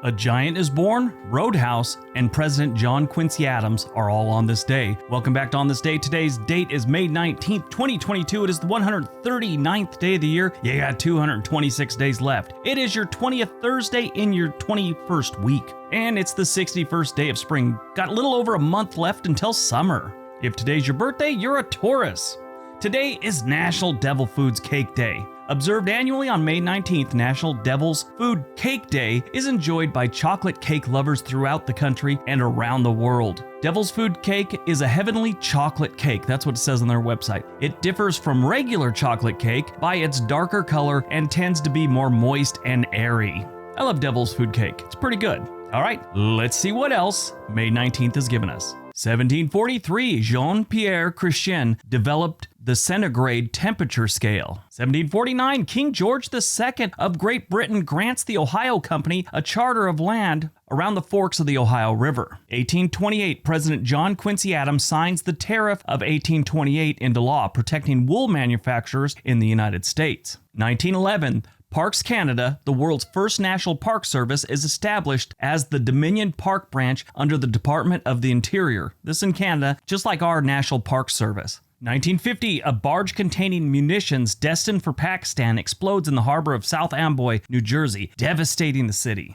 A Giant is Born, Roadhouse, and President John Quincy Adams are all on this day. Welcome back to On This Day. Today's date is May 19th, 2022. It is the 139th day of the year. You got 226 days left. It is your 20th Thursday in your 21st week. And it's the 61st day of spring. Got a little over a month left until summer. If today's your birthday, you're a Taurus. Today is National Devil Foods Cake Day. Observed annually on May 19th, National Devil's Food Cake Day is enjoyed by chocolate cake lovers throughout the country and around the world. Devil's Food Cake is a heavenly chocolate cake. That's what it says on their website. It differs from regular chocolate cake by its darker color and tends to be more moist and airy. I love Devil's Food Cake. It's pretty good. All right, let's see what else May 19th has given us. 1743, Jean-Pierre Chrétien developed the centigrade temperature scale. 1749, King George II of Great Britain grants the Ohio Company a charter of land around the forks of the Ohio River. 1828, President John Quincy Adams signs the Tariff of 1828 into law, protecting wool manufacturers in the United States. 1911, Parks Canada, the world's first national park service, is established as the Dominion Park branch under the Department of the Interior. This in Canada, just like our National Park Service. 1950, a barge containing munitions destined for Pakistan explodes in the harbor of South Amboy, New Jersey, devastating the city.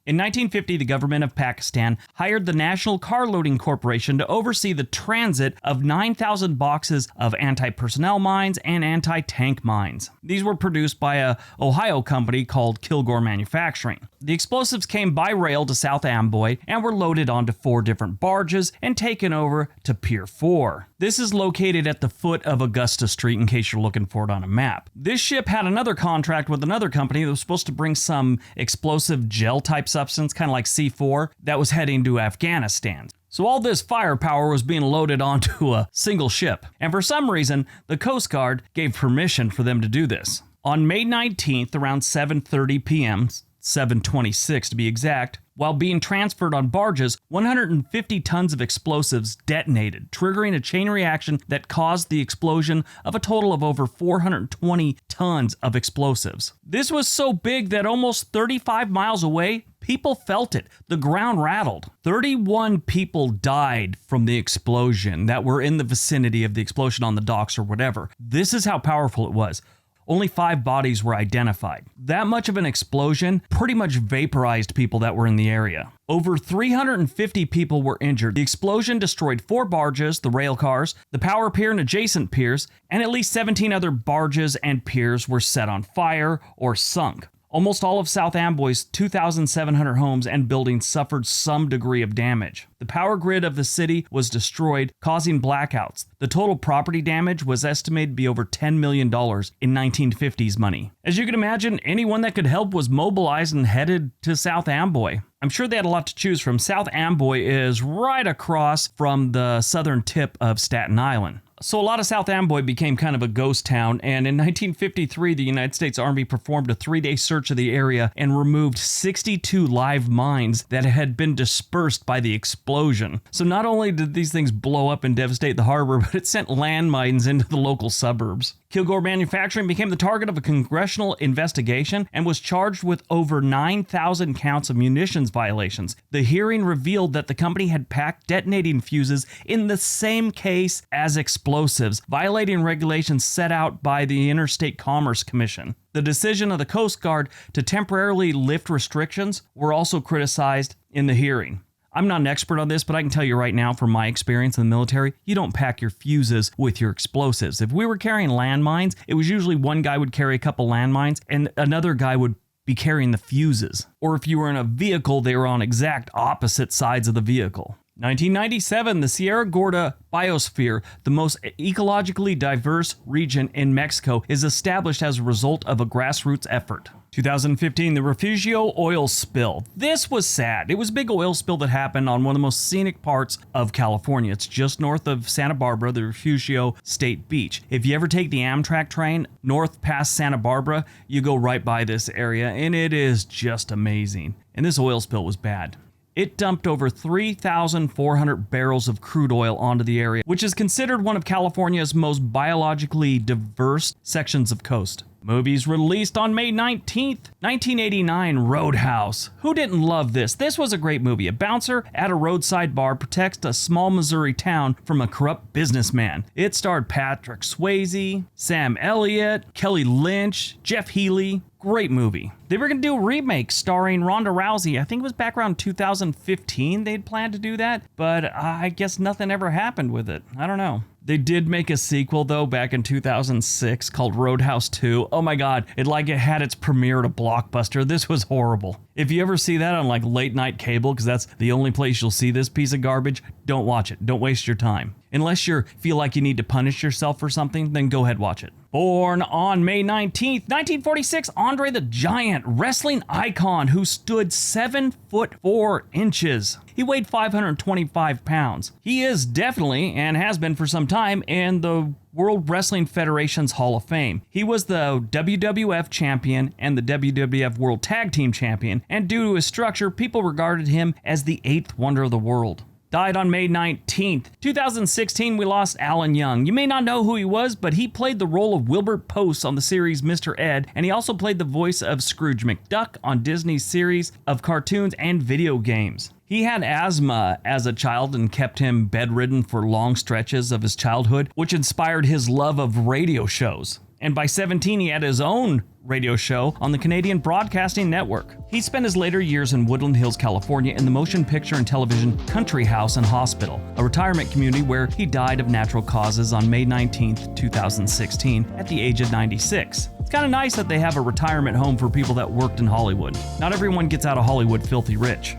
In 1950, the government of Pakistan hired the National Car Loading Corporation to oversee the transit of 9,000 boxes of anti-personnel mines and anti-tank mines. These were produced by a Ohio company called Kilgore Manufacturing. The explosives came by rail to South Amboy and were loaded onto 4 different barges and taken over to Pier 4. This is located at the foot of Augusta Street in case you're looking for it on a map. This ship had another contract with another company that was supposed to bring some explosive gel-type substance, kind of like C4, that was heading to Afghanistan. So all this firepower was being loaded onto a single ship. And for some reason, the Coast Guard gave permission for them to do this. On May 19th, around 7:30 p.m., 7:26 to be exact, while being transferred on barges, 150 tons of explosives detonated, triggering a chain reaction that caused the explosion of a total of over 420 tons of explosives. This was so big that almost 35 miles away, people felt it. The ground rattled. 31 people died from the explosion that were in the vicinity of the explosion on the docks or whatever. This is how powerful it was. Only 5 bodies were identified. That much of an explosion pretty much vaporized people that were in the area. Over 350 people were injured. The explosion destroyed 4 barges, the rail cars, the power pier and adjacent piers, and at least 17 other barges and piers were set on fire or sunk. Almost all of South Amboy's 2,700 homes and buildings suffered some degree of damage. The power grid of the city was destroyed, causing blackouts. The total property damage was estimated to be over $10 million in 1950s money. As you can imagine, anyone that could help was mobilized and headed to South Amboy. I'm sure they had a lot to choose from. South Amboy is right across from the southern tip of Staten Island. So a lot of South Amboy became kind of a ghost town, and in 1953, the United States Army performed a 3-day search of the area and removed 62 live mines that had been dispersed by the explosion. So not only did these things blow up and devastate the harbor, but it sent landmines into the local suburbs. Kilgore Manufacturing became the target of a congressional investigation and was charged with over 9,000 counts of munitions violations. The hearing revealed that the company had packed detonating fuses in the same case as explosives, violating regulations set out by the Interstate Commerce Commission. The decision of the Coast Guard to temporarily lift restrictions were also criticized in the hearing. I'm not an expert on this, but I can tell you right now from my experience in the military, you don't pack your fuses with your explosives. If we were carrying landmines, it was usually one guy would carry a couple landmines and another guy would be carrying the fuses. Or if you were in a vehicle, they were on exact opposite sides of the vehicle. 1997, the Sierra Gorda Biosphere, the most ecologically diverse region in Mexico, is established as a result of a grassroots effort. 2015, the Refugio oil spill. This was sad. It was a big oil spill that happened on one of the most scenic parts of California. It's just north of Santa Barbara, the Refugio State Beach. If you ever take the Amtrak train north past Santa Barbara, you go right by this area, and it is just amazing. And this oil spill was bad. It dumped over 3,400 barrels of crude oil onto the area, which is considered one of California's most biologically diverse sections of coast. Movies released on May 19th, 1989, Roadhouse. Who didn't love this? This was a great movie. A bouncer at a roadside bar protects a small Missouri town from a corrupt businessman. It starred Patrick Swayze, Sam Elliott, Kelly Lynch, Jeff Healey. Great movie. They were going to do a remake starring Ronda Rousey. I think it was back around 2015 they'd planned to do that, but I guess nothing ever happened with it. I don't know. They did make a sequel, though, back in 2006 called Roadhouse 2. Oh my god, it had its premiere at a Blockbuster. This was horrible. If you ever see that on like late night cable, because that's the only place you'll see this piece of garbage, don't watch it. Don't waste your time. Unless you feel like you need to punish yourself for something, then go ahead watch it. Born on May 19th, 1946, Andre the Giant, wrestling icon who stood 7'4". He weighed 525 pounds. He is definitely, and has been for some time, in the World Wrestling Federation's Hall of Fame. He was the WWF champion and the WWF World Tag Team champion, and due to his structure, people regarded him as the 8th wonder of the world. Died on May 19th. 2016, we lost Alan Young. You may not know who he was, but he played the role of Wilbur Post on the series Mr. Ed, and he also played the voice of Scrooge McDuck on Disney's series of cartoons and video games. He had asthma as a child and kept him bedridden for long stretches of his childhood, which inspired his love of radio shows. And by 17, he had his own radio show on the Canadian Broadcasting Network. He spent his later years in Woodland Hills, California, in the motion picture and television Country House and Hospital, a retirement community where he died of natural causes on May 19, 2016, at the age of 96. It's kind of nice that they have a retirement home for people that worked in Hollywood. Not everyone gets out of Hollywood filthy rich.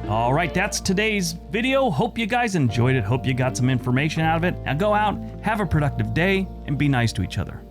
All right, that's today's video. Hope you guys enjoyed it. Hope you got some information out of it. Now go out, have a productive day, and be nice to each other.